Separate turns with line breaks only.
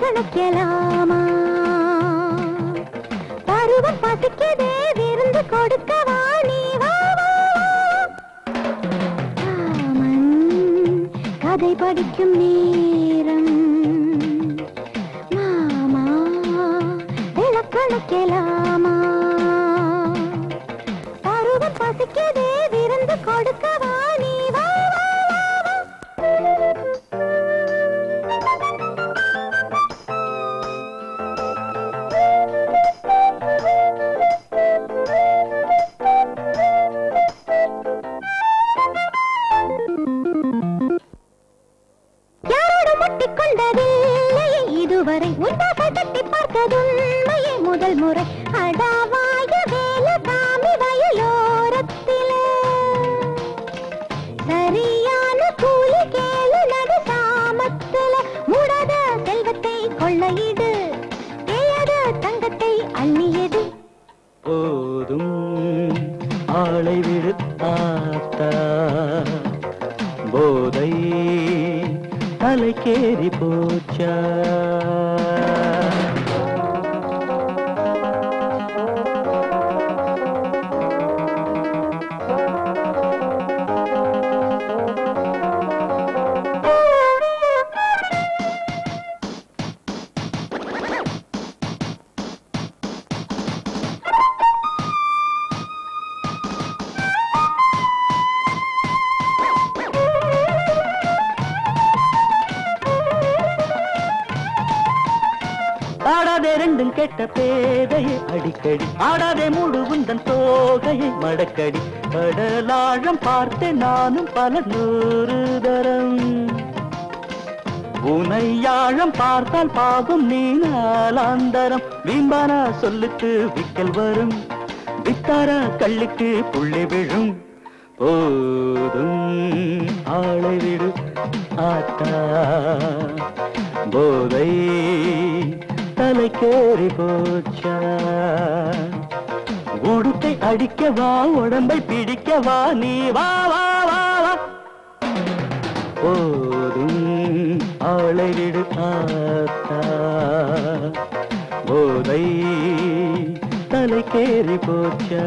விளக்கணக்கலாமா பருவம் பசிக்குதே விருந்து கொடுக்கவா நீ வா ராமன் கதை படிக்கும் நேரம் மாமா விளக்கணக்கலாமா பருவம் பசிக்குதே விருந்து கொடுக்கவா நீ வா இதுவரை உண்டாக தட்டி பார்த்ததுண்மையே முதல் முறை அடாவாய வேலை காமி வயலோரத்திலே சரியான கூலி கேளு நடு சாமத்தில முடாத செல்வத்தை கொள்ளையிடு தேயாத தங்கத்தை அள்ளியது
போதும் ஆளை விடுத்தாத்தா போதை தலைக்கேறி போச்சா ஆடாதே ரெண்டும் கெட்ட பேதையை அடிக்கடி ஆடாதே மூடு உந்தன் தோகையை மடக்கடி கடலாழம் பார்த்தேன் நானும் பல 100 தரம் உனையாழம் பார்த்தால் பாவம் நீ நாளாந்தரம் வீம்பானா சொல்லுக்கு விக்கல் வரும் வித்தாரா கல்லுக்கு புள்ளி விழும் போதும் ஆளை விடு ஆத்தா போதை தலைக்கேறி போச்சா உடுப்பை அடிக்கவா உடம்பை பிடிக்கவா நீ வா வா வா வா போதும் ஆளை விடு ஆத்தா போதை தலைக்கேறி போச்சா